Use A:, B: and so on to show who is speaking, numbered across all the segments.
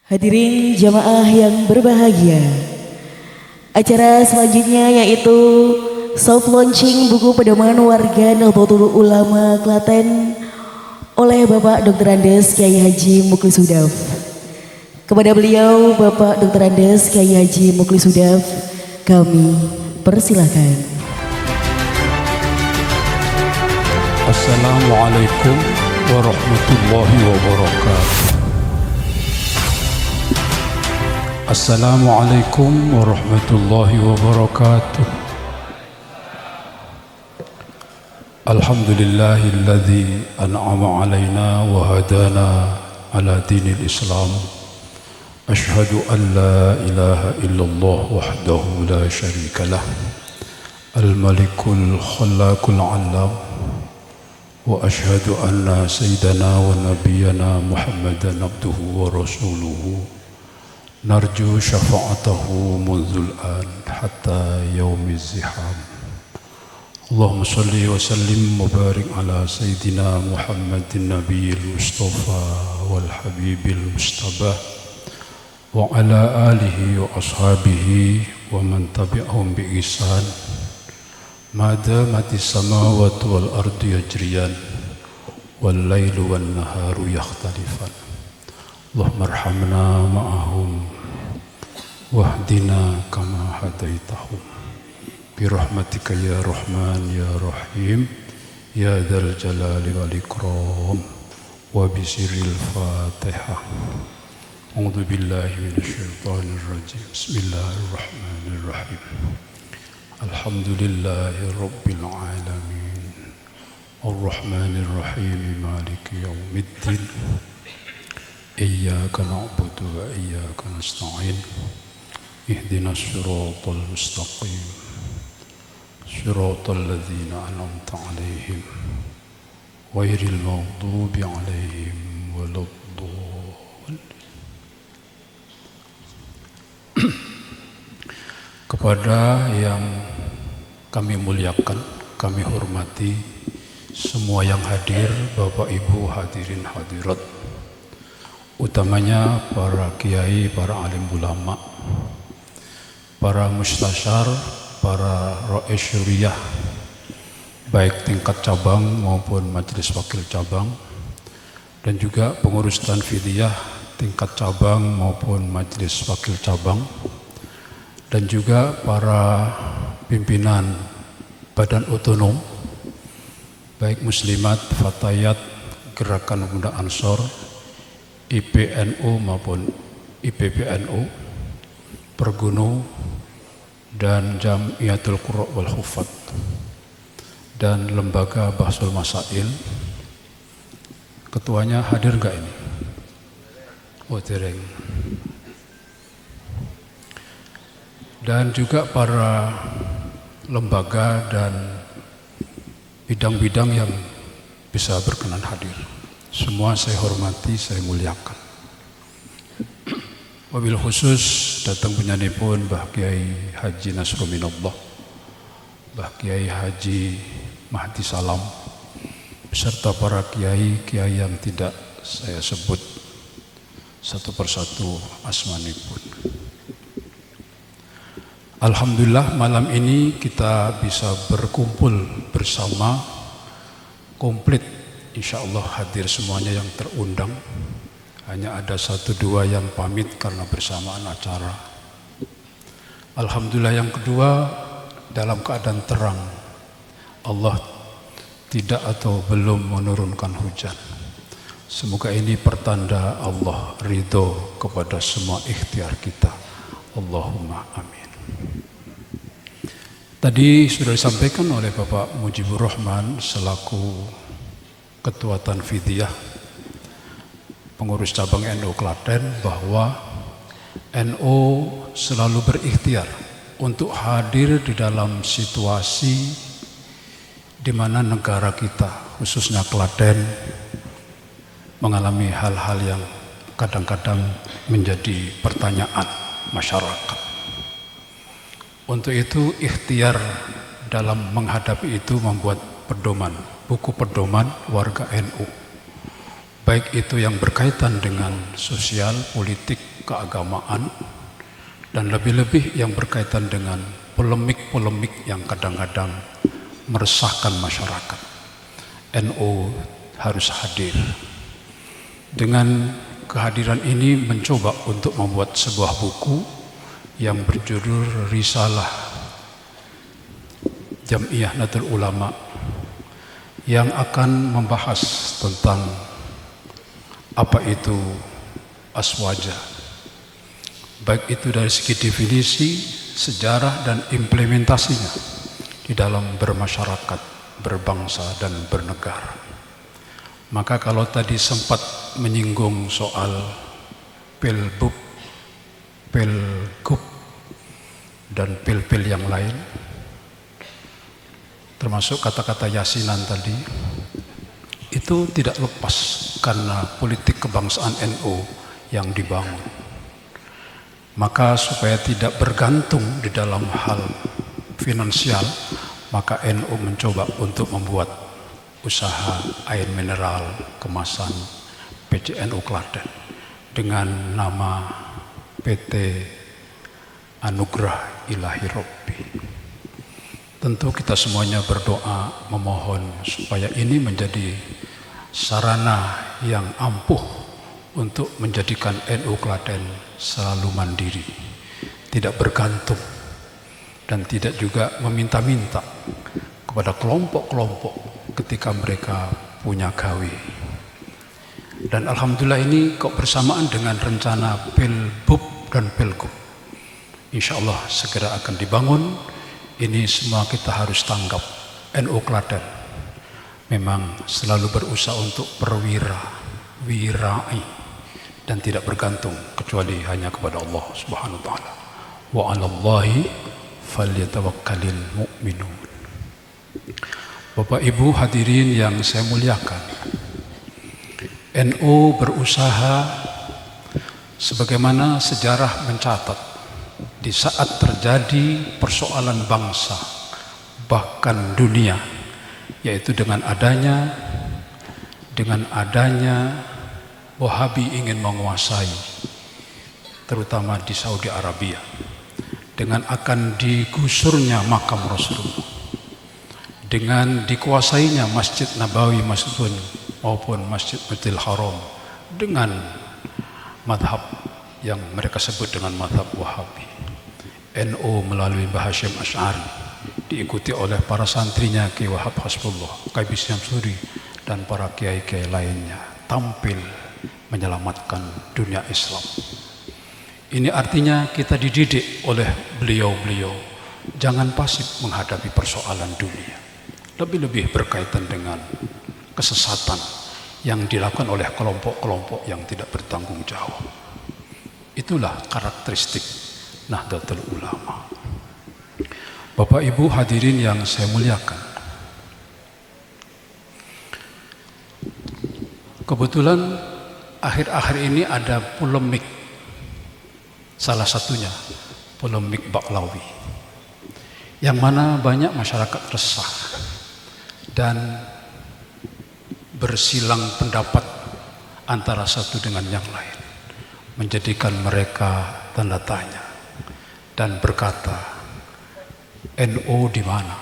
A: Hadirin jamaah yang berbahagia, acara selanjutnya yaitu soft launching buku pedoman warga Nahdlatul Ulama Klaten oleh Bapak Dr. Andes Kyai Haji Mukhlis Hudaf. Kepada beliau Bapak Dr. Andes Kyai Haji Mukhlis Hudaf kami persilakan.
B: Assalamualaikum warahmatullahi wabarakatuh. Assalamualaikum warahmatullahi wabarakatuh. Alhamdulillahilladzi an'ama alaina wa hadana ala dinil Islam. Ashhadu an la ilaha illallah wahdahu la syarika lah. Al-Malikul Khallaqul Alam. Wa ashhadu anna sayyidana wa nabiyyana Muhammadan abduhu wa rasuluhu. Narju syafa'atahu mundzul an hatta yaumiz ziham. Allahumma salli wa sallim wa barik ala sayyidina Muhammadin nabiyil mustafa wal habibil mustabah wa ala alihi wa ashabihi wa man tabi'ahum bi ihsan madamatis samawati wal ardi yajriyan wal lailu wan naharu yakhtalifan. Allahumma arhamna ma'ahum wahdina kama hadaitahum birahmatika ya Rahman ya Rahim ya dzal jalali wal ikram wa bisirril Fatihah. A'udzu billahi minasy syaithanir rajim. Bismillahirrahmanirrahim. Alhamdulillahi rabbil alamin. Arrahmanir rahim maliki yaumiddin. Iyyaka na'budu wa iyyaka nasta'in. Ihdinas siratal mustaqim. Siratal ladzina an'amta 'alaihim ghairil maghdubi 'alaihim waladdallin. Kepada yang kami muliakan, kami hormati semua yang hadir, Bapak Ibu hadirin hadirat, utamanya para kiai, para alim ulama, para mustasyar, para ro'is syuriah, baik tingkat cabang maupun majelis wakil cabang, dan juga pengurus tanfidiyah tingkat cabang maupun majelis wakil cabang, dan juga para pimpinan badan otonom, baik muslimat, fatayat, gerakan pemuda Ansor, IPNU maupun IPPNU, Pergunu, dan Jamiatul Qurra wal Hufat, dan lembaga Bahsul Masail. Ketuanya hadir enggak ini? Oh, dereng. Dan juga para lembaga dan bidang-bidang yang bisa berkenan hadir. Semua saya hormati, saya muliakan. Wabil khusus datang penyanyi pun Mbah Kiai Haji Nasruminallah, Mbah Kiai Haji Mahdi Salam, beserta para kiai-kiai yang tidak saya sebut satu persatu asmanipun. Alhamdulillah malam ini kita bisa berkumpul bersama komplit, insya Allah hadir semuanya yang terundang. Hanya ada satu dua yang pamit karena bersamaan acara. Alhamdulillah yang kedua dalam keadaan terang, Allah tidak atau belum menurunkan hujan. Semoga ini pertanda Allah ridho kepada semua ikhtiar kita. Allahumma amin. Tadi sudah disampaikan oleh Bapak Mujibur Rahman selaku Ketua Tanfidiyah pengurus cabang NU Klaten bahwa NU selalu berikhtiar untuk hadir di dalam situasi di mana negara kita, khususnya Klaten, mengalami hal-hal yang kadang-kadang menjadi pertanyaan masyarakat. Untuk itu ikhtiar dalam menghadapi itu membuat pedoman, buku pedoman warga NU. baik itu yang berkaitan dengan sosial, politik, keagamaan, dan lebih-lebih yang berkaitan dengan polemik-polemik yang kadang-kadang meresahkan masyarakat. NU harus hadir. Dengan kehadiran ini mencoba untuk membuat sebuah buku yang berjudul Risalah Jam'iyah Nahdlatul Ulama, yang akan membahas tentang apa itu aswaja, baik itu dari segi definisi, sejarah, dan implementasinya di dalam bermasyarakat, berbangsa, dan bernegara. Maka kalau tadi sempat menyinggung soal pilbub, pilgub, dan pil-pil yang lain, termasuk kata-kata yasinan tadi, itu tidak lepas karena politik kebangsaan NU yang dibangun. Maka supaya tidak bergantung di dalam hal finansial, maka NU mencoba untuk membuat usaha air mineral kemasan PCNU Klaten dengan nama PT Anugerah Ilahi Robbi. Tentu kita semuanya berdoa memohon supaya ini menjadi sarana yang ampuh untuk menjadikan NU Klaten selalu mandiri, tidak bergantung, dan tidak juga meminta-minta kepada kelompok-kelompok ketika mereka punya gawe. Dan alhamdulillah ini kok bersamaan dengan rencana pilbub dan pilgub. Insya Allah segera akan dibangun. Ini semua kita harus tanggap. NU Klaten memang selalu berusaha untuk wirai dan tidak bergantung kecuali hanya kepada Allah Subhanahu wa taala. Wa 'alallahi falyatawakkalul mu'minun. Bapak Ibu hadirin yang saya muliakan, NU berusaha sebagaimana sejarah mencatat, di saat terjadi persoalan bangsa bahkan dunia, yaitu dengan adanya Wahabi ingin menguasai terutama di Saudi Arabia, dengan akan digusurnya makam Rasulullah, dengan dikuasainya Masjid Nabawi maupun Masjidil Haram dengan madhab yang mereka sebut dengan madhab Wahabi. NU melalui Mbah Hasyim Asy'ari diikuti oleh para santrinya Ki Wahab Hasbullah, Ki Bisri Syamsuri, dan para kiai-kiai lainnya tampil menyelamatkan dunia Islam. Ini artinya kita dididik oleh beliau-beliau jangan pasif menghadapi persoalan dunia, lebih-lebih berkaitan dengan kesesatan yang dilakukan oleh kelompok-kelompok yang tidak bertanggung jawab. Itulah karakteristik Nahdlatul Ulama. Bapak Ibu hadirin yang saya muliakan, kebetulan akhir-akhir ini ada polemik, salah satunya polemik Baklawi, yang mana banyak masyarakat resah dan bersilang pendapat antara satu dengan yang lain, menjadikan mereka tanda tanya dan berkata, NU di mana?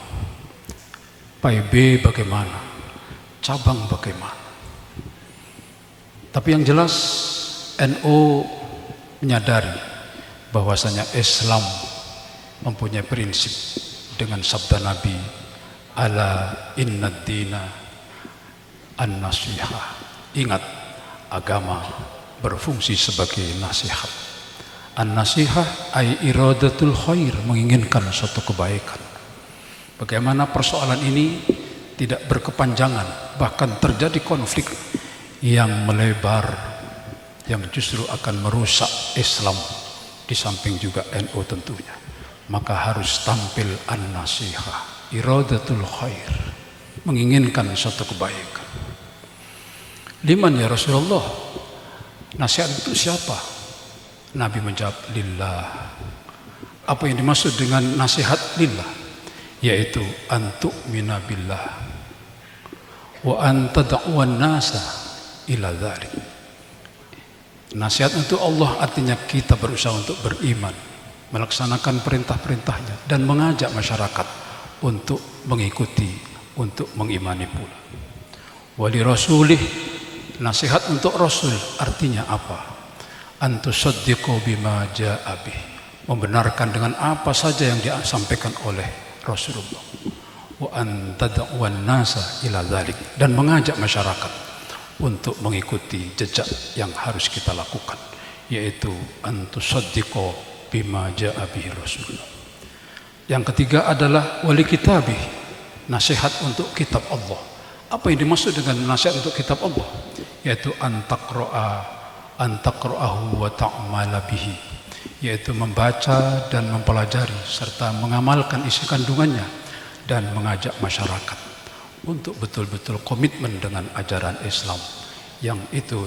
B: PAIB bagaimana? Cabang bagaimana? Tapi yang jelas NU menyadari bahwasanya Islam mempunyai prinsip dengan sabda Nabi, ala innad dina an-nasihah. Ingat, agama berfungsi sebagai nasihat. An-nasihah ay iradatul khair, menginginkan suatu kebaikan. Bagaimana persoalan ini tidak berkepanjangan, bahkan terjadi konflik yang melebar, yang justru akan merusak Islam, di samping juga NU tentunya. Maka harus tampil an-nasihah, iradatul khair, menginginkan suatu kebaikan. Liman ya Rasulullah? Nasihat untuk siapa? Nabi menjawab, lillah. Apa yang dimaksud dengan nasihat lillah? Yaitu antu'mina billah wa antada'wan nasa ila dzalik. Nasihat untuk Allah artinya kita berusaha untuk beriman, melaksanakan perintah-perintahnya dan mengajak masyarakat untuk mengikuti, untuk mengimani pula. Wali rasulih, nasihat untuk Rasul artinya apa? Antusaddiqu bima jaa bih, membenarkan dengan apa saja yang disampaikan oleh Rasulullah. Wa antad'uwan nasa ila dzalik, dan mengajak masyarakat untuk mengikuti jejak yang harus kita lakukan, yaitu antusaddiqu bima jaa bihi Rasulullah. Yang ketiga adalah wali kitabih, nasihat untuk kitab Allah. Apa yang dimaksud dengan nasihat untuk kitab Allah? Yaitu antaqra'ahu wa ta'mala bihi, yaitu membaca dan mempelajari serta mengamalkan isi kandungannya, dan mengajak masyarakat untuk betul-betul komitmen dengan ajaran Islam yang itu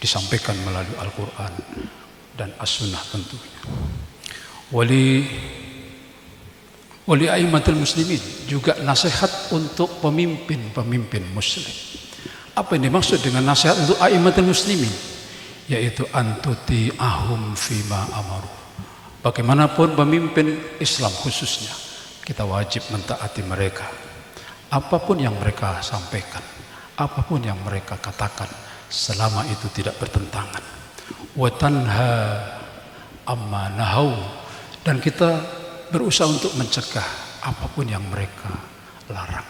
B: disampaikan melalui Al-Quran dan As-Sunnah tentunya. Wali a'immatul muslimin, juga nasihat untuk pemimpin muslim. Apa yang dimaksud dengan nasihat untuk a'immatul muslimin? Yaitu antuti'ahum fima amaru. Bagaimanapun pemimpin Islam khususnya, kita wajib mentaati mereka. Apapun yang mereka sampaikan, apapun yang mereka katakan, selama itu tidak bertentangan. Wa tanha amma nahau, dan kita berusaha untuk mencegah apapun yang mereka larang.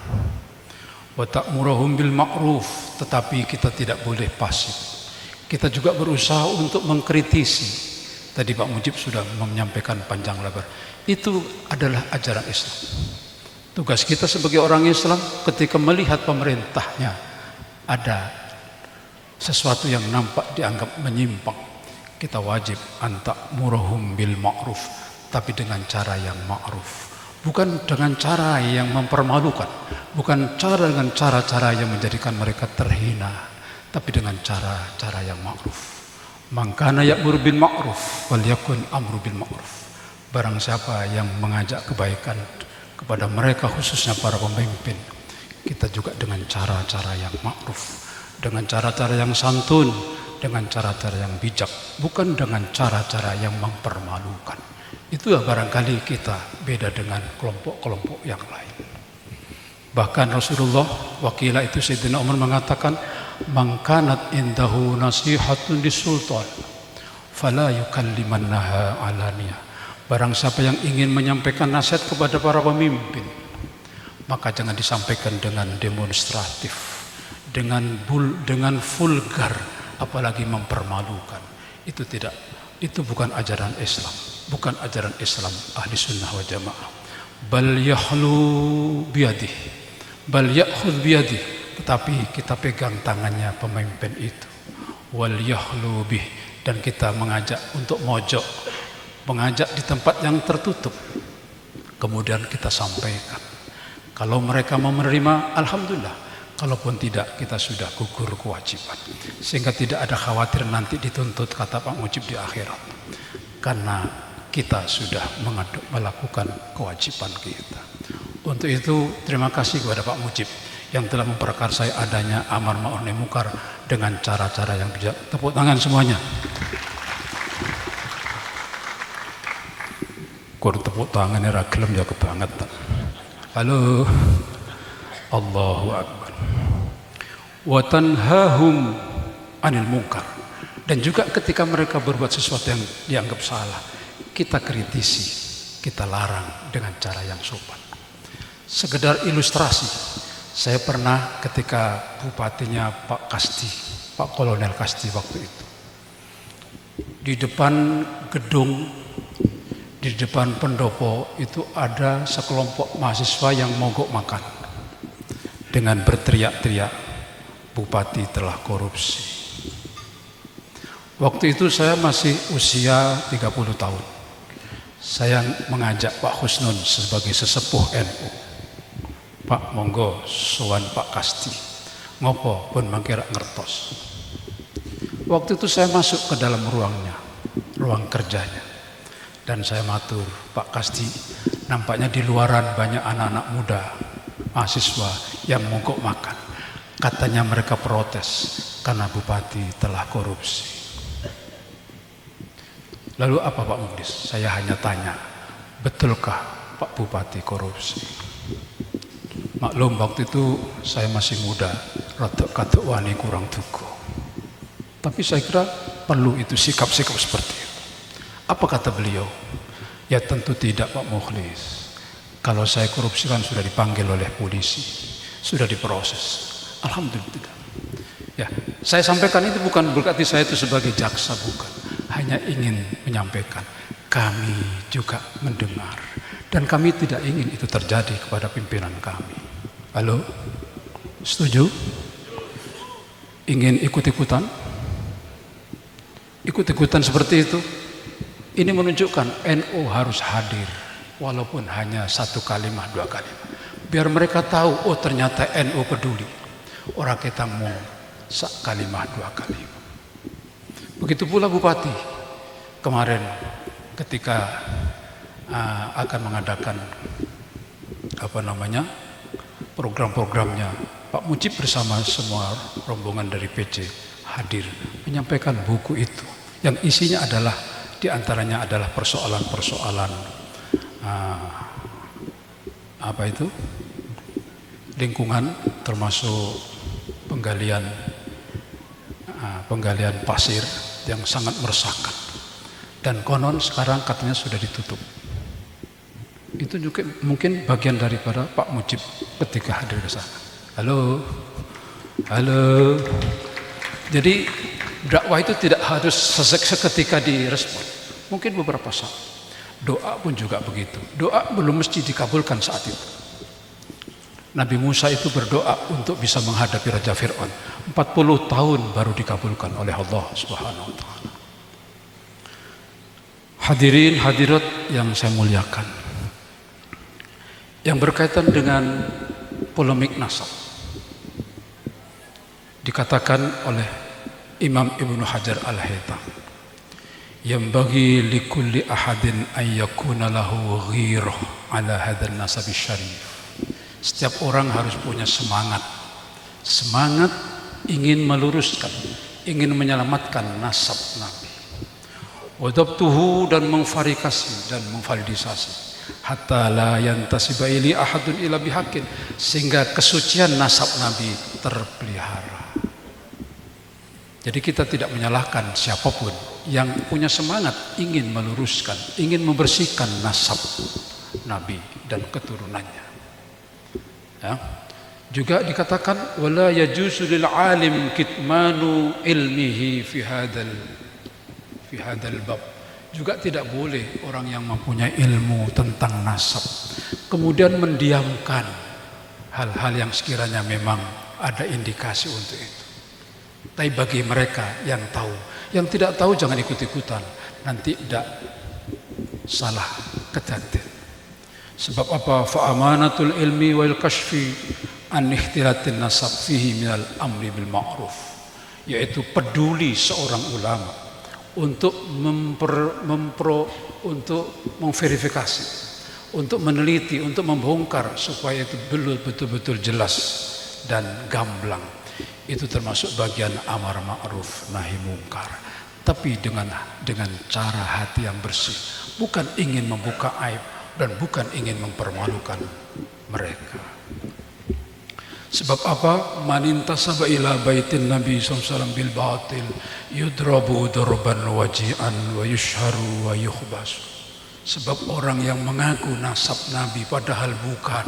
B: Wa ta'muruhum bil ma'ruf, tetapi kita tidak boleh pasif. Kita juga berusaha untuk mengkritisi. Tadi Pak Mujib sudah menyampaikan panjang lebar. Itu adalah ajaran Islam. Tugas kita sebagai orang Islam ketika melihat pemerintahnya ada sesuatu yang nampak dianggap menyimpang, kita wajib anta'muruhum bil ma'ruf, tapi dengan cara yang ma'ruf, bukan dengan cara yang mempermalukan, bukan dengan cara-cara yang menjadikan mereka terhina, tapi dengan cara-cara yang ma'ruf. Man kana ya'muru bil ma'ruf walyakun amru bil ma'ruf. Barang siapa yang mengajak kebaikan kepada mereka, khususnya para pemimpin, kita juga dengan cara-cara yang ma'ruf, dengan cara-cara yang santun, dengan cara-cara yang bijak, bukan dengan cara-cara yang mempermalukan. Itulah barangkali kita beda dengan kelompok-kelompok yang lain. Bahkan Rasulullah, wakila itu Sayyidina Umar mengatakan, man kanat indahu nasihatun lisultan fala yukallimannaha alaniyah. Barang siapa yang ingin menyampaikan nasihat kepada para pemimpin, maka jangan disampaikan dengan demonstratif, dengan vulgar, apalagi mempermalukan. Itu bukan ajaran Islam, bukan ajaran Islam ahli sunnah wa jamaah. Bal yahlu biyadih, bal ya'khudh biyadih, tetapi kita pegang tangannya pemimpin itu. Wal yahlu bih, dan kita mengajak untuk mojok, mengajak di tempat yang tertutup, kemudian kita sampaikan. Kalau mereka mau menerima, alhamdulillah. Kalaupun tidak, kita sudah gugur kewajiban, sehingga tidak ada khawatir nanti dituntut, kata Pak Mujib, di akhirat, karena kita sudah melakukan kewajiban kita. Untuk itu terima kasih kepada Pak Mujib yang telah memperkarsai adanya amar ma'ruf nahi munkar dengan cara-cara yang bijak. Tepuk tangan semuanya. Kur tepuk tangan ra gelem ya kebangetan. Halo. Allahu akbar. Wa tanhahum anil munkar. Dan juga ketika mereka berbuat sesuatu yang dianggap salah, kita kritisi, kita larang dengan cara yang sopan. Sekedar ilustrasi, saya pernah ketika bupatinya Pak Kasti, Pak Kolonel Kasti waktu itu, di depan gedung, di depan pendopo itu ada sekelompok mahasiswa yang mogok makan dengan berteriak-teriak, bupati telah korupsi. Waktu itu saya masih usia 30 tahun. Saya mengajak Pak Husnun sebagai sesepuh NU. Pak, monggo sowan Pak Kasti. Ngopo pun mangkira ngertos. Waktu itu saya masuk ke dalam ruangnya, ruang kerjanya. Dan saya matur, Pak Kasti, nampaknya di luaran banyak anak-anak muda, mahasiswa yang mogok makan. Katanya mereka protes karena bupati telah korupsi. Lalu apa Pak Mukhlis? Saya hanya tanya, betulkah Pak Bupati korupsi? Maklum waktu itu saya masih muda, rada wani kurang tuku. Tapi saya kira perlu itu sikap-sikap seperti itu. Apa kata beliau? Ya tentu tidak Pak Mukhlis. Kalau saya korupsi kan sudah dipanggil oleh polisi, sudah diproses. Alhamdulillah tidak. Ya, saya sampaikan itu bukan berarti saya itu sebagai jaksa, bukan. Hanya ingin menyampaikan, kami juga mendengar dan kami tidak ingin itu terjadi kepada pimpinan kami. Halo? Setuju? Ingin ikut-ikutan? Ikut-ikutan seperti itu? Ini menunjukkan NU harus hadir, walaupun hanya 1 kalimat, 2 kalimat. Biar mereka tahu, oh ternyata NU peduli. Orang kita mau 1 kalimat, 2 kalimat. Begitu pula Bupati kemarin ketika akan mengadakan program-programnya, Pak Mujib bersama semua rombongan dari PC hadir menyampaikan buku itu yang isinya adalah diantaranya adalah persoalan-persoalan lingkungan, termasuk penggalian pasir yang sangat meresahkan, dan konon sekarang katanya sudah ditutup. Itu juga mungkin bagian daripada Pak Mujib ketika hadir ke sana. Halo. Jadi dakwah itu tidak harus seketika direspon, mungkin beberapa saat. Doa pun juga begitu. Doa belum mesti dikabulkan saat itu. Nabi Musa itu berdoa untuk bisa menghadapi Raja Fir'aun. 40 tahun baru dikabulkan oleh Allah Subhanahu wa ta'ala. Hadirin hadirat yang saya muliakan, yang berkaitan dengan polemik nasab, dikatakan oleh Imam Ibnu Hajar Al-Haytham, yang bagi likulli ahadin ayyakuna lahu ghirah ala hadzal nasab syarif. Setiap orang harus punya semangat ingin meluruskan, ingin menyelamatkan nasab Nabi. Wadabtuhu, dan memvarifikasi dan memvalidisasi, hatta la yantasiba ili ahadun ila bihaqqin, sehingga kesucian nasab Nabi terpelihara. Jadi kita tidak menyalahkan siapapun yang punya semangat ingin meluruskan, ingin membersihkan nasab Nabi dan keturunannya. Ya. Juga dikatakan wala yajuzu lil alim kitmanu ilmihi fi hadzal bab. Juga tidak boleh orang yang mempunyai ilmu tentang nasab kemudian mendiamkan hal-hal yang sekiranya memang ada indikasi untuk itu. Tapi bagi mereka yang tahu, yang tidak tahu jangan ikut-ikutan, nanti tidak salah kecantik. Sebab apa? Fa amanatul ilmi wal kashfi an ikhtilatin nasab fihi minal amri bil ma'ruf, yaitu peduli seorang ulama untuk untuk memverifikasi, untuk meneliti, untuk membongkar supaya itu betul-betul jelas dan gamblang. Itu termasuk bagian amar ma'ruf nahi mungkar, tapi dengan cara hati yang bersih, bukan ingin membuka aib dan bukan ingin mempermalukan mereka. Sebab apa? Man intasaba ila baitin Nabi SAW bil batil yudrabu darban waji'an wa yushharu wa yukhbas. Sebab orang yang mengaku nasab Nabi padahal bukan,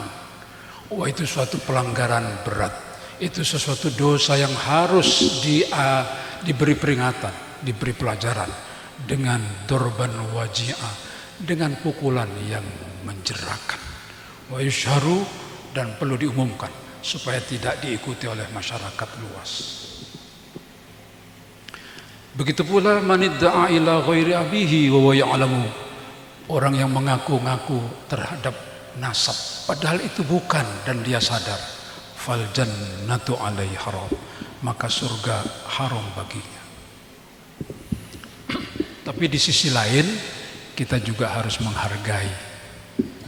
B: wah itu suatu pelanggaran berat, itu sesuatu dosa yang harus diberi peringatan, diberi pelajaran dengan darban waji'an, dengan pukulan yang menjerakan. Wa yushharu, dan perlu diumumkan supaya tidak diikuti oleh masyarakat luas. Begitu pula man idda'a ila ghairi abihi wa huwa ya'lamu, orang yang mengaku-ngaku terhadap nasab padahal itu bukan dan dia sadar, fal jannatu alaihi haram, maka surga haram baginya. Tapi di sisi lain kita juga harus menghargai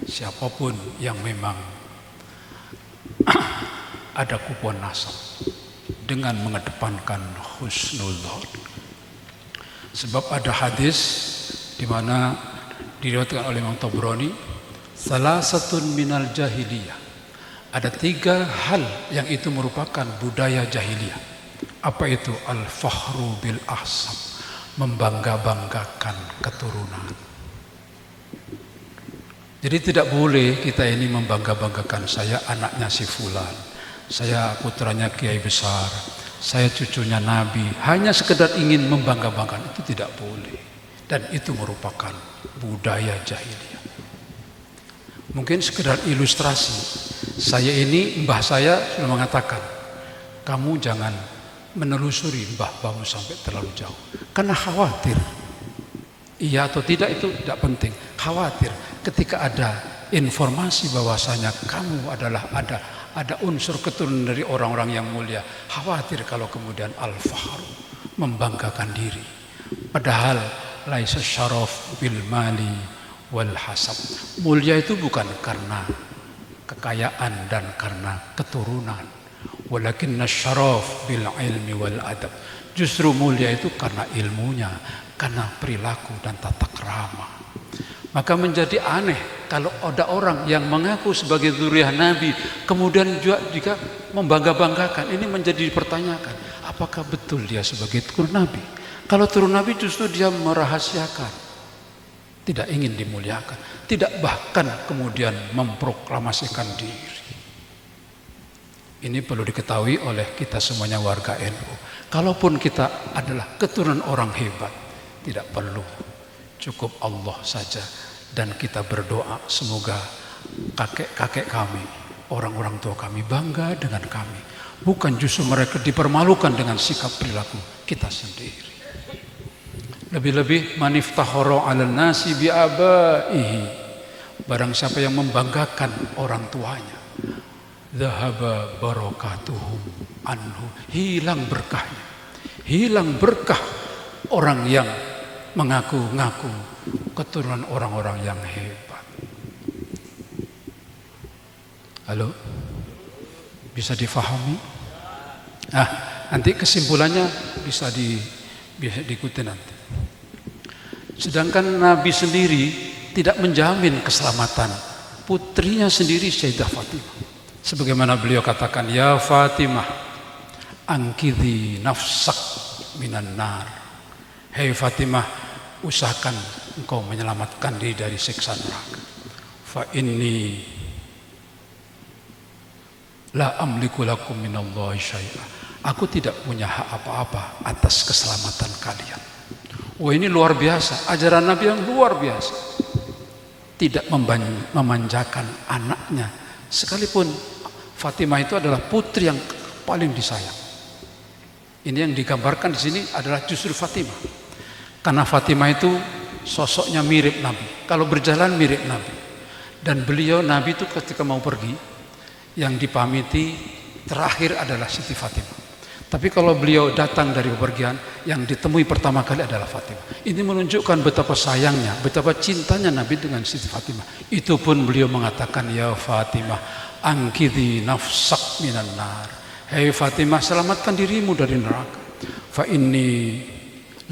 B: siapapun yang memang ada kupuan nasab. dengan mengedepankan husnudzon. Sebab ada hadis di mana diriwayatkan oleh Imam Tabrani, salasatun minal jahiliyah. Ada 3 hal yang itu merupakan budaya jahiliyah. Apa itu? Al-fakhru bil ahsab, membangga-banggakan keturunan. Jadi tidak boleh kita ini membangga-banggakan, saya anaknya si fulan, saya putranya kiai besar, saya cucunya nabi, hanya sekedar ingin membangga-banggakan, itu tidak boleh. Dan itu merupakan budaya jahiliyah. Mungkin sekedar ilustrasi, saya ini, mbah saya sudah mengatakan, kamu jangan menelusuri mbah-mbahmu sampai terlalu jauh, karena khawatir. Iya atau tidak itu tidak penting, khawatir ketika ada informasi bahwasanya kamu adalah ada unsur keturunan dari orang-orang yang mulia, khawatir kalau kemudian al-fakhru, membanggakan diri. Padahal laisa syaraf bil mali wal hasab. Mulia itu bukan karena kekayaan dan karena keturunan, walakinna syaraf bil ilmi wal adab. Justru mulia itu karena ilmunya, karena perilaku dan tata krama. Maka menjadi aneh kalau ada orang yang mengaku sebagai zuriyah Nabi kemudian juga jika membangga-banggakan, ini menjadi dipertanyakan, apakah betul dia sebagai turun Nabi? Kalau turun Nabi justru dia merahasiakan, tidak ingin dimuliakan, tidak bahkan kemudian memproklamasikan diri. Ini perlu diketahui oleh kita semuanya warga NU. Kalaupun kita adalah keturunan orang hebat, tidak perlu, cukup Allah saja. Dan kita berdoa semoga kakek-kakek kami, orang-orang tua kami bangga dengan kami. Bukan justru mereka dipermalukan dengan sikap perilaku kita sendiri. Lebih-lebih maniftahara 'alan nasi bi abaihi. Barang siapa yang membanggakan orang tuanya, dhahaba barakatuhum anhu, hilang berkahnya. Hilang berkah orang yang mengaku-ngaku keturunan orang-orang yang hebat. Halo? Bisa difahami? Nanti kesimpulannya bisa diikuti nanti. Sedangkan Nabi sendiri tidak menjamin keselamatan putrinya sendiri, Sayyidah Fatimah. Sebagaimana beliau katakan, ya Fatimah, angkidhi nafsak minan nar. Hei Fatimah, usahakan engkau menyelamatkan diri dari siksa neraka. Fa inni la amliku lakum minallahi syai'a. Aku tidak punya hak apa-apa atas keselamatan kalian. Wah, ini luar biasa, ajaran Nabi yang luar biasa. Tidak memanjakan anaknya, sekalipun Fatimah itu adalah putri yang paling disayang. Ini yang digambarkan di sini adalah justru Fatimah. Karena Fatimah itu sosoknya mirip Nabi. Kalau berjalan mirip Nabi. Dan beliau Nabi itu ketika mau pergi, yang dipamiti terakhir adalah Siti Fatimah. Tapi kalau beliau datang dari bepergian, yang ditemui pertama kali adalah Fatimah. Ini menunjukkan betapa sayangnya, betapa cintanya Nabi dengan Siti Fatimah. Itu pun beliau mengatakan, ya Fatimah, angkidhi nafsak minan nar. Hei Fatimah, selamatkan dirimu dari neraka. Fa inni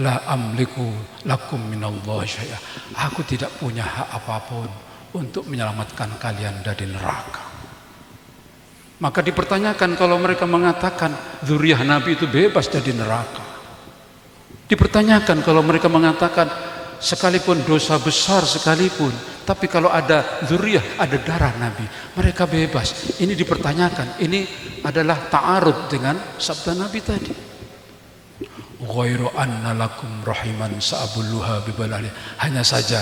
B: la amliku lakum minallahi syai'a. Aku tidak punya hak apapun untuk menyelamatkan kalian dari neraka. Maka dipertanyakan kalau mereka mengatakan zuriyah Nabi itu bebas dari neraka. Dipertanyakan kalau mereka mengatakan sekalipun dosa besar sekalipun, tapi kalau ada zuriyah, ada darah Nabi, mereka bebas. Ini dipertanyakan. Ini adalah ta'arud dengan sabda Nabi tadi. Ghairu anna lakum rahiman sa'abulluha bibalali. Hanya saja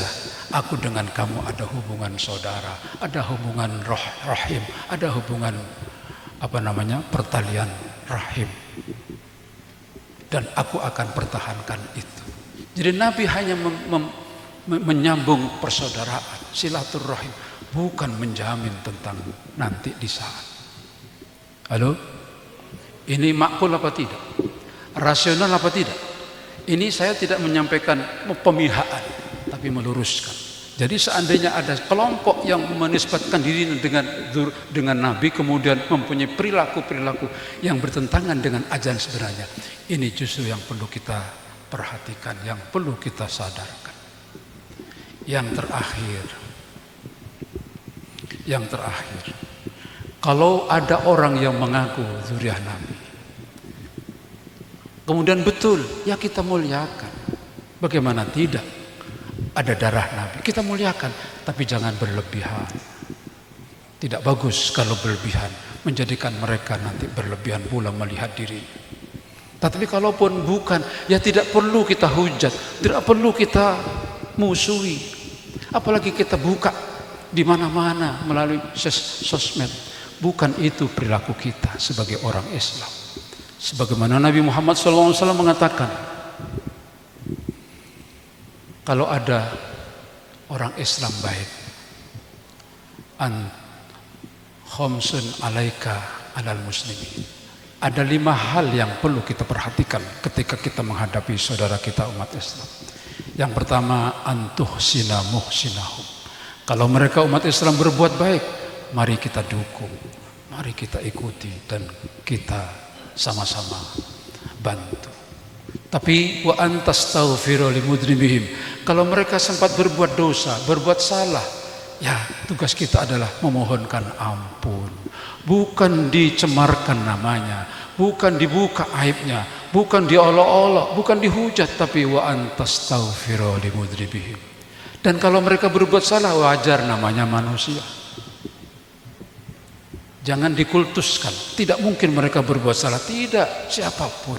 B: aku dengan kamu ada hubungan saudara, ada hubungan rahim, ada hubungan pertalian rahim. Dan aku akan pertahankan itu. Jadi Nabi hanya menyambung persaudaraan, silaturahim, bukan menjamin tentang nanti di saat. Halo? Ini makul apa tidak? Rasional apa tidak? Ini saya tidak menyampaikan pemihaan, tapi meluruskan. Jadi seandainya ada kelompok yang menisbatkan diri dengan Nabi kemudian mempunyai perilaku-perilaku yang bertentangan dengan ajaran sebenarnya, ini justru yang perlu kita perhatikan, yang perlu kita sadarkan. Yang terakhir, kalau ada orang yang mengaku zuriat Nabi, kemudian betul, ya kita muliakan. Bagaimana tidak? Ada darah Nabi, kita muliakan, tapi jangan berlebihan. Tidak bagus kalau berlebihan, menjadikan mereka nanti berlebihan pula melihat diri. Tapi kalaupun bukan, ya tidak perlu kita hujat, tidak perlu kita musuhi. Apalagi kita buka di mana-mana melalui sosmed. Bukan itu perilaku kita sebagai orang Islam. Sebagaimana Nabi Muhammad SAW mengatakan, kalau ada orang Islam baik, khamsun alaika alal muslimin. Ada 5 hal yang perlu kita perhatikan ketika kita menghadapi saudara kita umat Islam. Yang pertama, antuhsina muhsinahum. Kalau mereka umat Islam berbuat baik, mari kita dukung, mari kita ikuti, dan kita sama-sama bantu. Tapi wa antastaghfiru limudnibihim. Kalau mereka sempat berbuat dosa, berbuat salah, ya tugas kita adalah memohonkan ampun. Bukan dicemarkan namanya, bukan dibuka aibnya, bukan diolok-olok, bukan dihujat, tapi wa antastaghfiru limudnibihim. Dan kalau mereka berbuat salah, wajar, namanya manusia. Jangan dikultuskan. Tidak mungkin mereka berbuat salah. Tidak, siapapun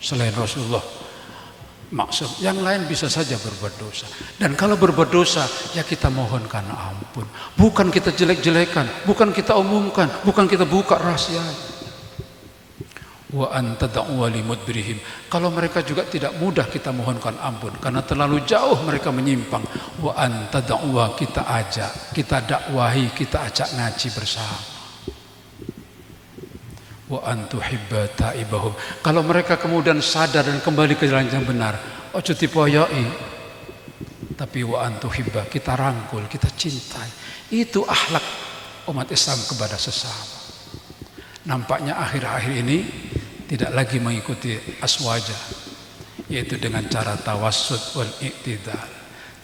B: selain Rasulullah. Maksud yang lain bisa saja berbuat dosa. Dan kalau berbuat dosa, ya kita mohonkan ampun. Bukan kita jelek-jelekan, bukan kita umumkan, bukan kita buka rahasia. Wa anta da'wa limudbirihim. Kalau mereka juga tidak mudah kita mohonkan ampun karena terlalu jauh mereka menyimpang. Wa anta da'wa, kita ajak, kita dakwahi, kita ajak ngaji bersama. Wa antuhibba ta'ibahum. Kalau mereka kemudian sadar dan kembali ke jalan yang benar, ojo dipoyoki, tapi wa antuhibba, kita rangkul, kita cintai. Itu akhlak umat Islam kepada sesama. Nampaknya akhir-akhir ini tidak lagi mengikuti aswaja, yaitu dengan cara tawassut wal iktidal.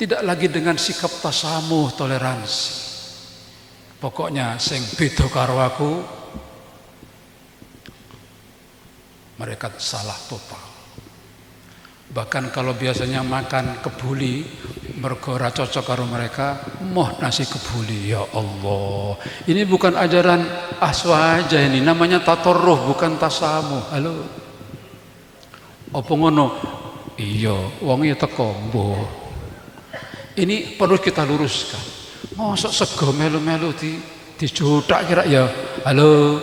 B: Tidak lagi dengan sikap tasamuh, toleransi. Pokoknya sing beda karo aku, mereka salah total. Bahkan kalau biasanya makan kebuli, mergo ora cocok karo mereka, moh nasi kebuli. Ya Allah, ini bukan ajaran aswaja, ini namanya tatorruh, bukan tasamu. Halo, apa ngono? Iya, wong ya teko mbuh. Ini perlu kita luruskan. Mosok sego melu-melu dijodak kira ya. Halo,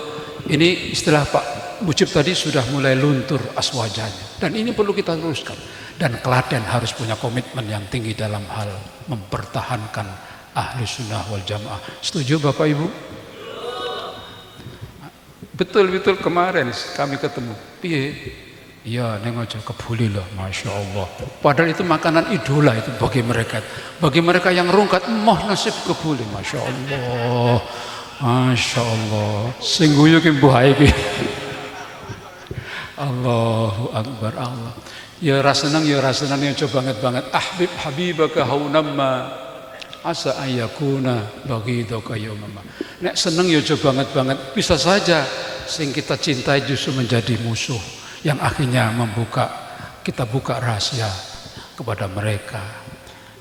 B: ini istilah Pak Mujib tadi sudah mulai luntur aswajanya, dan ini perlu kita luruskan. Dan Klaten harus punya komitmen yang tinggi dalam hal mempertahankan ahli sunnah wal jamaah. Setuju Bapak Ibu? Betul-betul kemarin kami ketemu. Piye? Iya, neng aja kebuli loh, masya Allah. Padahal itu makanan idola itu bagi mereka. Bagi mereka yang rungkat, moh nasib kebuli, masya Allah, masya Allah. Sing guyu ki mbuh ae ki. Allahu Akbar, Allah. Ya rasenang ya coba banget. Ahbib habibaka haunamma asa ayakuna baghidaka yaumama. Nek seneng ya coba banget. Bisa saja sing kita cintai justru menjadi musuh yang akhirnya kita buka rahasia kepada mereka.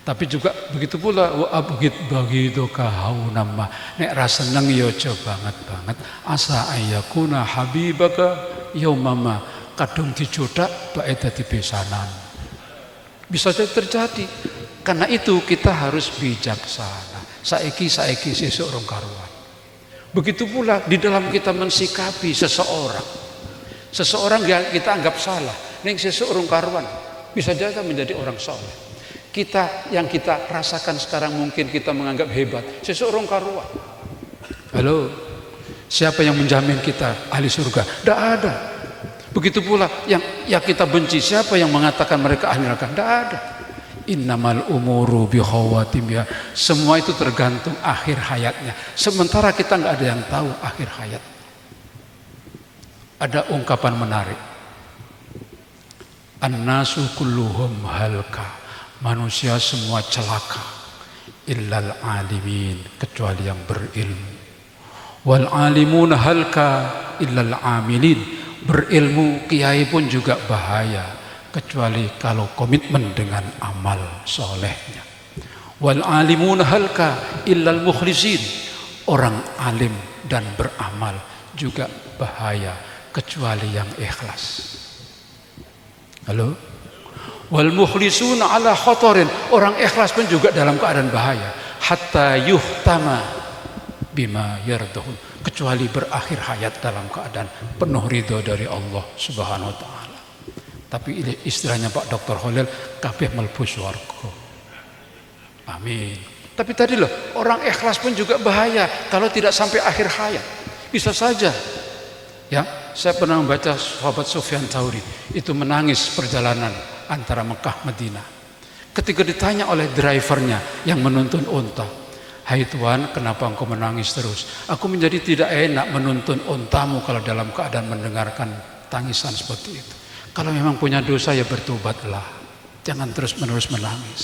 B: Tapi juga begitu pula wa abghid baghidaka haunamma. Nek raseneng ya coba banget. Asa ayakuna habibaka yaumama, kadung dijodak bae dadi besanan. Bisa saja terjadi. Karena itu kita harus bijaksana. Saiki sesuk rong karuan. Begitu pula di dalam kita mensikapi seseorang yang kita anggap salah, ning sesuk rong karuan, bisa saja menjadi orang saleh. Kita yang kita rasakan sekarang mungkin kita menganggap hebat, sesuk rong karuan. Halo. Siapa yang menjamin kita ahli surga? Tidak ada. Begitu pula yang kita benci, siapa yang mengatakan mereka ahli neraka? Tidak ada. Innamal umuru bikhawatimiha. Semua itu tergantung akhir hayatnya. Sementara kita nggak ada yang tahu akhir hayat. Ada ungkapan menarik. An-nasu kulluhum halka. Manusia semua celaka. Illal alimin, kecuali yang berilmu. Wal alimun halka illal amilin. Berilmu kiai pun juga bahaya, kecuali kalau komitmen dengan amal solehnya. Wal alimun halka illal mukhlisin. Orang alim dan beramal juga bahaya, kecuali yang ikhlas. Halo? Wal mukhlisuna ala khatarin. Orang ikhlas pun juga dalam keadaan bahaya. Hatta yuhtama bima yardahun. Kecuali berakhir hayat dalam keadaan penuh ridho dari Allah Subhanahu wa taala. Tapi istilahnya Pak Dr. Holil, kabeh mlebu swarga. Amin. Tapi tadi loh, orang ikhlas pun juga bahaya kalau tidak sampai akhir hayat. Bisa saja. Ya, saya pernah membaca sahabat Sufyan Tsauri itu menangis perjalanan antara Mekah Madinah. Ketika ditanya oleh drivernya yang menuntun unta, "Hai Tuhan, kenapa engkau menangis terus? Aku menjadi tidak enak menuntun untamu kalau dalam keadaan mendengarkan tangisan seperti itu. Kalau memang punya dosa ya bertobatlah. Jangan terus menerus menangis."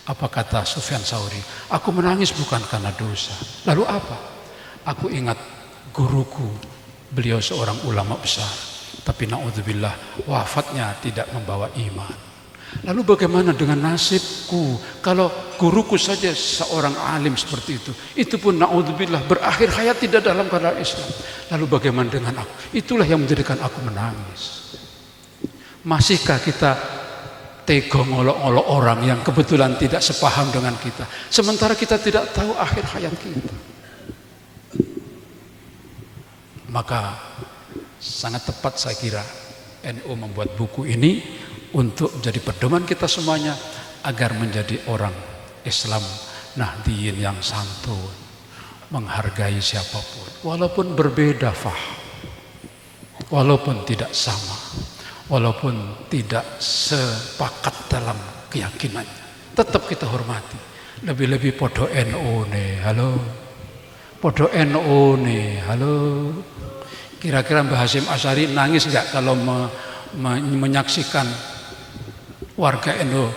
B: Apa kata Sufyan Tsauri? "Aku menangis bukan karena dosa. Lalu apa? Aku ingat guruku, beliau seorang ulama besar. Tapi na'udzubillah, wafatnya tidak membawa iman. Lalu bagaimana dengan nasibku kalau guruku saja seorang alim seperti itu? Itu pun na'udzubillah berakhir hayat tidak dalam keadaan Islam. Lalu bagaimana dengan aku?" Itulah yang menjadikan aku menangis. Masihkah kita tega ngolok-ngolok orang yang kebetulan tidak sepaham dengan kita, sementara kita tidak tahu akhir hayat kita? Maka sangat tepat saya kira NU membuat buku ini untuk menjadi pedoman kita semuanya agar menjadi orang Islam Nahdiyin yang santun, menghargai siapapun walaupun berbeda faham, walaupun tidak sama, walaupun tidak sepakat dalam keyakinannya, tetap kita hormati. Lebih-lebih podo NU nih, halo, podo NU nih, halo. Kira-kira Mbah Hasyim Asy'ari nangis nggak kalau menyaksikan warga NU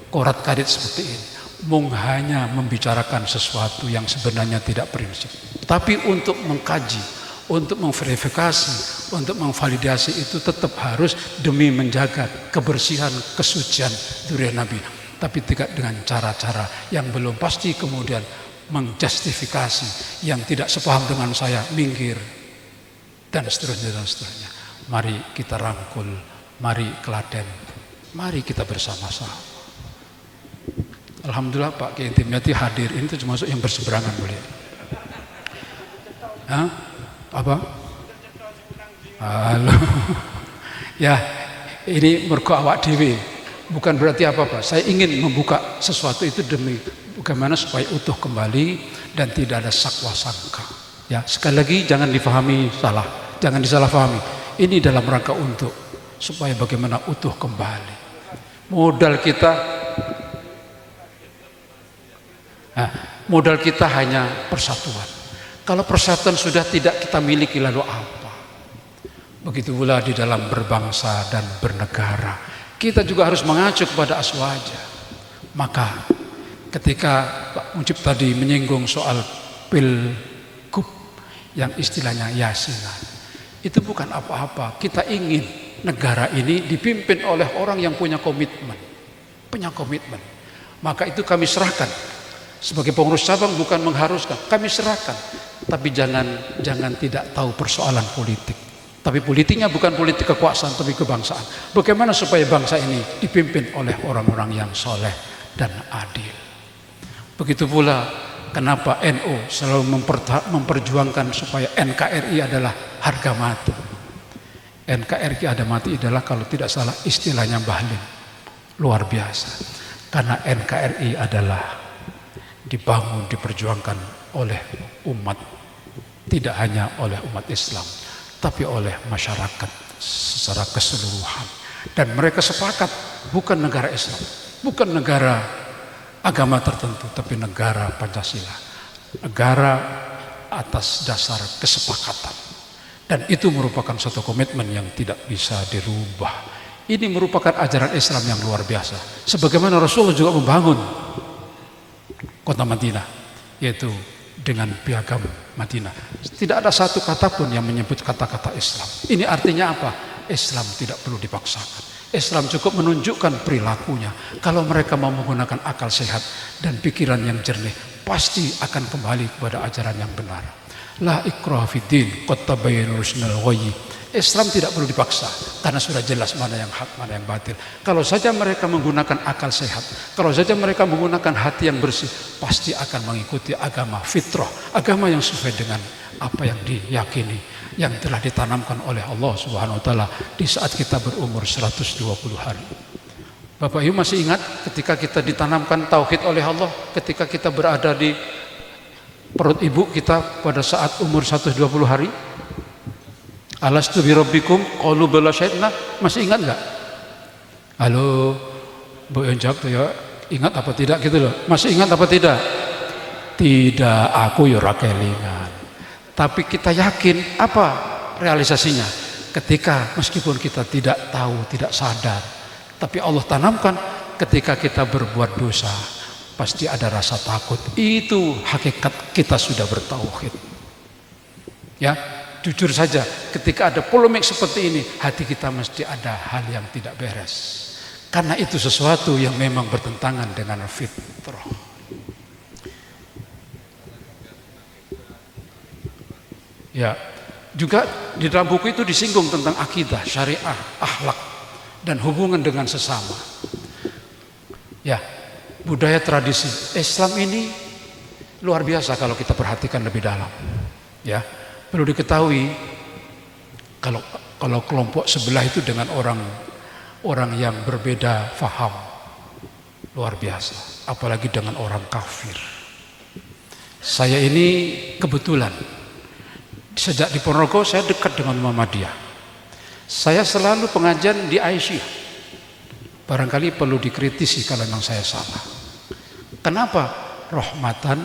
B: korat karit seperti ini? Mung hanya membicarakan sesuatu yang sebenarnya tidak prinsip, tapi untuk mengkaji, untuk memverifikasi, untuk memvalidasi itu tetap harus demi menjaga kebersihan, kesucian dzurriyyah Nabi, tapi tidak dengan cara-cara yang belum pasti kemudian menjustifikasi yang tidak sepaham dengan saya, minggir, dan seterusnya dan seterusnya. Mari kita rangkul, mari Klaten, mari kita bersama-sama. Alhamdulillah Pak Kiai Dimyati hadir, ini termasuk yang berseberangan boleh. Hah? Apa? Halo. Ya, ini mergo awak dhewe, bukan berarti apa-apa. Saya ingin membuka sesuatu itu demi bagaimana supaya utuh kembali dan tidak ada sakwa sangka. Ya, sekali lagi jangan difahami salah, jangan disalahfahami. Ini dalam rangka untuk supaya bagaimana utuh kembali. Modal kita hanya persatuan. Kalau persatuan sudah tidak kita miliki, lalu apa? Begitu pula di dalam berbangsa dan bernegara, kita juga harus mengacu kepada aswaja. Maka ketika Pak Mujib tadi menyinggung soal pilgub yang istilahnya yasinan, itu bukan apa-apa. Kita ingin negara ini dipimpin oleh orang yang punya komitmen. Maka itu kami serahkan. Sebagai pengurus cabang bukan mengharuskan, kami serahkan. Tapi jangan tidak tahu persoalan politik. Tapi politiknya bukan politik kekuasaan, tapi kebangsaan. Bagaimana supaya bangsa ini dipimpin oleh orang-orang yang soleh dan adil. Begitu pula kenapa NU selalu memperjuangkan supaya NKRI adalah harga mati. NKRI harga mati adalah kalau tidak salah istilahnya Mbah Lim. Luar biasa. Karena NKRI adalah dibangun, diperjuangkan oleh umat, tidak hanya oleh umat Islam, tapi oleh masyarakat secara keseluruhan. Dan mereka sepakat bukan negara Islam, bukan negara agama tertentu, tapi negara Pancasila, negara atas dasar kesepakatan. Dan itu merupakan suatu komitmen yang tidak bisa dirubah. Ini merupakan ajaran Islam yang luar biasa. Sebagaimana Rasulullah juga membangun kota Madinah, yaitu dengan piagam Madinah. Tidak ada satu kata pun yang menyebut kata-kata Islam. Ini artinya apa? Islam tidak perlu dipaksakan. Islam cukup menunjukkan perilakunya. Kalau mereka mau menggunakan akal sehat dan pikiran yang jernih, pasti akan kembali kepada ajaran yang benar. La ikraha fiddin, qad tabayyana rusydul ghayy. Islam tidak perlu dipaksa karena sudah jelas mana yang hak, mana yang batil. Kalau saja mereka menggunakan akal sehat, kalau saja mereka menggunakan hati yang bersih, pasti akan mengikuti agama fitrah, agama yang sesuai dengan apa yang diyakini, yang telah ditanamkan oleh Allah Subhanahu wa taala di saat kita berumur 120 hari. Bapak Ibu masih ingat ketika kita ditanamkan tauhid oleh Allah, ketika kita berada di perut ibu kita pada saat umur 120 hari? Alastu bi rabbikum qalu bala syahidna. Masih ingat enggak? Halo, Bu Enjak tuh ya, ingat apa tidak gitu loh. Masih ingat apa tidak? Tidak, aku ya ora kelingan. Tapi kita yakin apa realisasinya? Ketika meskipun kita tidak tahu, tidak sadar, tapi Allah tanamkan ketika kita berbuat dosa, pasti ada rasa takut. Itu hakikat kita sudah bertauhid. Ya, jujur saja, ketika ada polemik seperti ini, hati kita mesti ada hal yang tidak beres. Karena itu sesuatu yang memang bertentangan dengan fitrah. Ya, juga di dalam buku itu disinggung tentang akidah, syariah, akhlak, dan hubungan dengan sesama. Ya, budaya tradisi Islam ini luar biasa kalau kita perhatikan lebih dalam. Ya, perlu diketahui kalau kelompok sebelah itu dengan orang yang berbeda faham, luar biasa, apalagi dengan orang kafir. Saya ini kebetulan sejak di Ponorogo saya dekat dengan Muhammadiyah. Saya selalu pengajian di Aisyah. Barangkali perlu dikritisi kalau memang saya salah. Kenapa? Rahmatan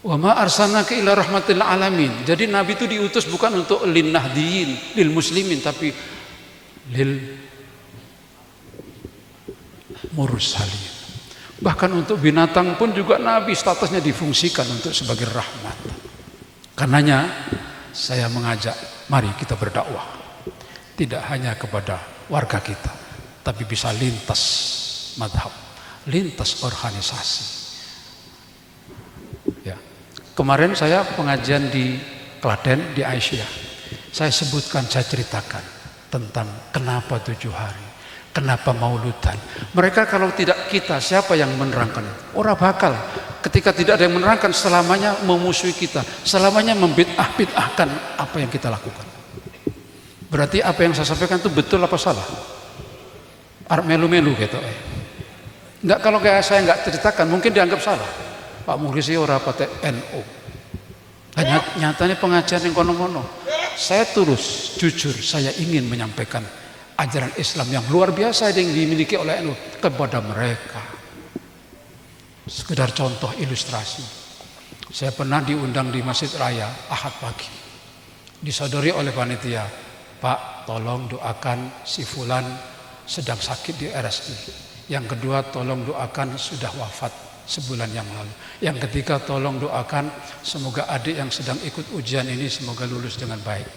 B: wa ma arsalnaka illa rahmatil alamin. Jadi Nabi itu diutus bukan untuk lin nahdiyin, lil muslimin, tapi lil mursalin. Bahkan untuk binatang pun juga Nabi statusnya difungsikan untuk sebagai rahmat. Karenanya saya mengajak, mari kita berdakwah. Tidak hanya kepada warga kita, tapi bisa lintas madhab, lintas organisasi. Ya. Kemarin saya pengajian di Klaten, di Aisyah. Saya sebutkan, saya ceritakan tentang kenapa 7 hari, kenapa mauludan. Mereka kalau tidak kita, siapa yang menerangkan? Orang bakal. Ketika tidak ada yang menerangkan, selamanya memusuhi kita, selamanya membid'ah-bid'ahkan apa yang kita lakukan. Berarti apa yang saya sampaikan itu betul apa salah? Arep melu-melu gitu. Enggak, kalau kayak saya enggak ceritakan mungkin dianggap salah. Pak Muhlisi ora patek NU. Nyatanya pengajian yang kono-kono. Saya tulus, jujur, saya ingin menyampaikan ajaran Islam yang luar biasa yang dimiliki oleh NU kepada mereka. Sekedar contoh ilustrasi. Saya pernah diundang di Masjid Raya Ahad pagi. Disodori oleh panitia, Pak, tolong doakan si fulan sedang sakit di RSI. Yang kedua, tolong doakan sudah wafat sebulan yang lalu. Yang ketiga, tolong doakan semoga adik yang sedang ikut ujian ini semoga lulus dengan baik.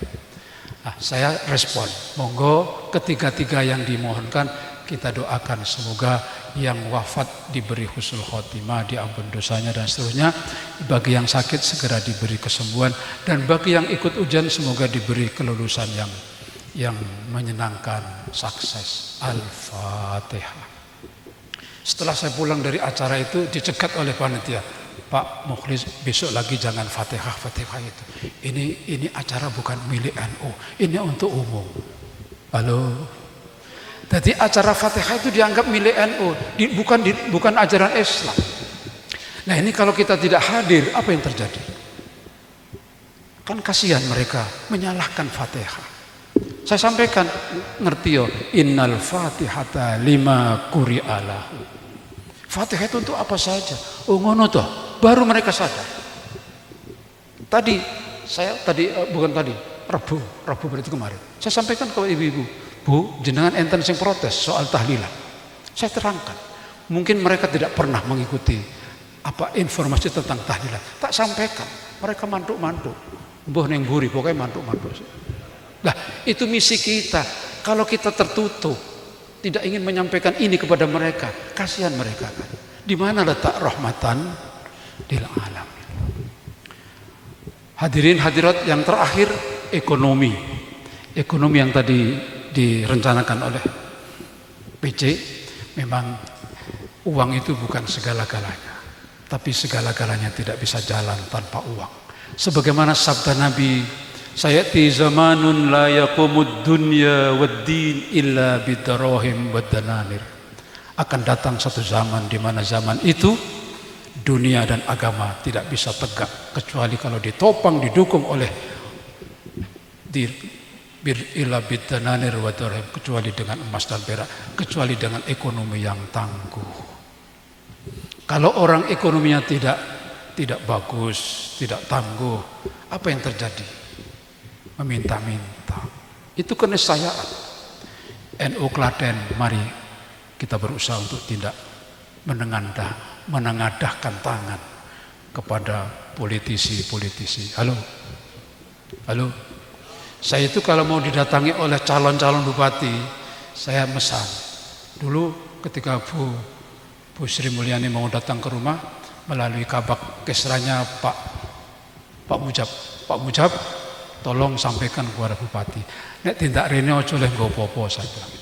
B: Nah, saya respon, monggo ketiga-tiga yang dimohonkan kita doakan semoga yang wafat diberi husnul khotimah, diampun dosanya dan seterusnya. Bagi yang sakit segera diberi kesembuhan, dan bagi yang ikut ujian semoga diberi kelulusan yang menyenangkan, sukses. Al-Fatihah. Setelah saya pulang dari acara itu dicegat oleh panitia, Pak Mukhlis, besok lagi jangan Fatihah itu. Ini acara bukan milik NU, ini untuk umum. Halo. Jadi acara Fatihah itu dianggap milik NU, bukan ajaran Islam. Nah ini kalau kita tidak hadir, apa yang terjadi? Kan kasihan mereka menyalahkan Fatihah. Saya sampaikan, ngerti yo, innal fatihata lima quri'alahu. Fatihah itu untuk apa saja? Oh ngono toh, baru mereka sadar. Rabu berarti kemarin. Saya sampaikan ke ibu-ibu, Bu, jenengan enten sing protes soal tahlilan. Saya terangkan, mungkin mereka tidak pernah mengikuti apa informasi tentang tahlilan. Tak sampaikan, mereka mantuk-mantuk. Mbah neng buri, pokoknya mantuk-mantuk. Nah, itu misi kita. Kalau kita tertutup, tidak ingin menyampaikan ini kepada mereka, kasihan mereka kan. Di mana letak rahmatan lil alamin. Hadirin hadirat yang terakhir, ekonomi. Ekonomi yang tadi direncanakan oleh PJ, memang uang itu bukan segala-galanya. Tapi segala-galanya tidak bisa jalan tanpa uang. Sebagaimana sabda Nabi, sayati zamanun la yaqumud dunya wad-din illa bidarahim wad-dananir. Akan datang satu zaman di mana zaman itu dunia dan agama tidak bisa tegak kecuali kalau ditopang, didukung oleh illa bidananir wad-darahim, kecuali dengan emas dan perak, kecuali dengan ekonomi yang tangguh. Kalau orang ekonominya tidak bagus, tidak tangguh, apa yang terjadi? Meminta-minta. Itu keniscayaan. NU Klaten, mari kita berusaha untuk tidak menengadahkan tangan kepada politisi-politisi. Halo. Saya itu kalau mau didatangi oleh calon-calon bupati, saya mesan. Dulu ketika Bu Sri Mulyani mau datang ke rumah melalui kabak kesranya Pak Mujab, tolong sampaikan kepada bupati, nek tindak rene ojo leh nggo apa-apa, saya bilang.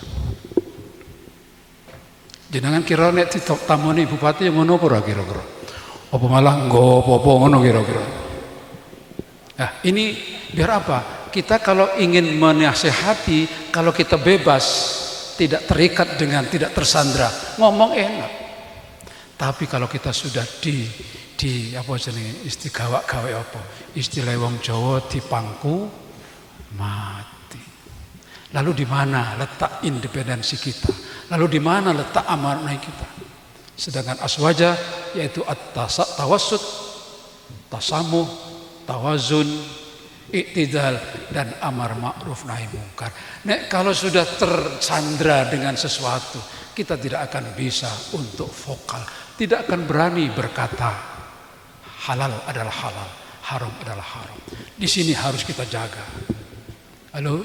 B: Jenengan kira nek ditamoni bupati yang ngono ora kira-kira? Apa malah nggo apa-apa ngono kira-kira? Nah, ini biar apa? Kita kalau ingin menasehati, kalau kita bebas, tidak terikat dengan, tidak tersandra, ngomong enak. Tapi kalau kita sudah di apa jenenge istilah gawe apa? Istilah wong Jawa dipangku mati. Lalu di mana letak independensi kita? Lalu di mana letak amanah kita? Sedangkan aswaja yaitu tawassut, tasamuh, tawazun, iktidal dan amar ma'ruf nahi mungkar. Nek kalau sudah tersandra dengan sesuatu, kita tidak akan bisa untuk vokal, tidak akan berani berkata halal adalah halal, haram adalah haram. Di sini harus kita jaga. Halo,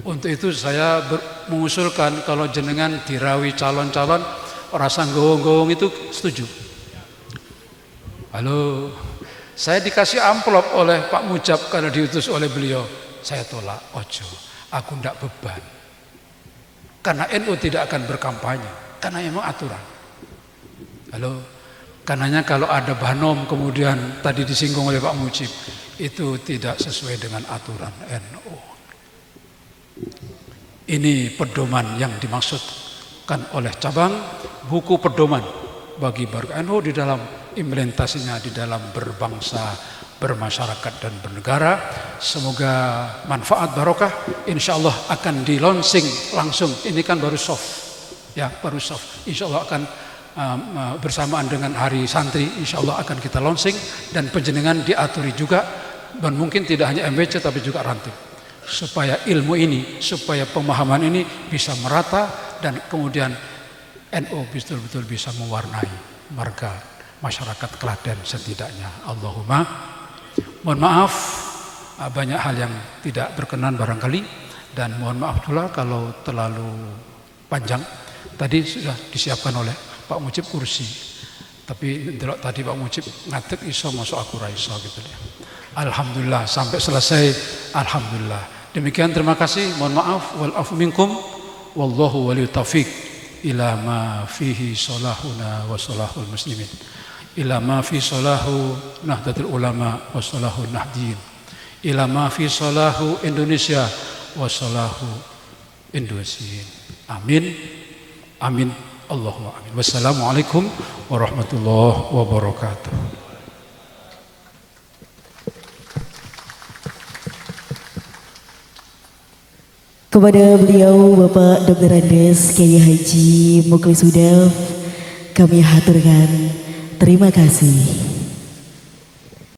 B: untuk itu saya mengusulkan kalau jenengan dirawi calon-calon rasa gowong-gowong itu setuju. Halo, saya dikasih amplop oleh Pak Mujab karena diutus oleh beliau. Saya tolak, ojo, aku ndak beban. Karena NU tidak akan berkampanye, karena memang aturan. Halo, karenanya kalau ada banom kemudian tadi disinggung oleh Pak Mujib, itu tidak sesuai dengan aturan NU. Ini pedoman yang dimaksudkan oleh cabang, buku pedoman bagi NU di dalam implementasinya, di dalam berbangsa, bermasyarakat dan bernegara. Semoga manfaat barokah. Insya Allah akan di launching langsung. Ini kan baru soft, ya baru soft. Insya Allah akan bersamaan dengan hari santri. Insya Allah akan kita launching dan penjenengan diaturi juga. Dan mungkin tidak hanya MBC tapi juga ranting. Supaya ilmu ini, supaya pemahaman ini bisa merata dan kemudian NU betul-betul bisa mewarnai marga masyarakat Klaten setidaknya. Allahumma. Mohon maaf banyak hal yang tidak berkenan barangkali, dan mohon maaf pula kalau terlalu panjang. Tadi sudah disiapkan oleh Pak Mujib kursi, tapi delok tadi Pak Mujib ngatek iso masuk aku ra iso gitu ya. Alhamdulillah sampai selesai, alhamdulillah. Demikian, terima kasih, mohon maaf, wal afu minkum, wallahu waliyut taufiq ila ma fihi salahuna wa salahul muslimin, ila ma fi salahu nahdlatul ulama wa salahul nahdiyin, ila ma fi salahu Indonesia wa salahu Indonesiin. Amin, amin, Allahumma amin. Wassalamualaikum warahmatullahi wabarakatuh.
A: Kepada beliau Bapak Dr. Andes Kiai Haji Muklis Hudaf kami haturkan terima kasih.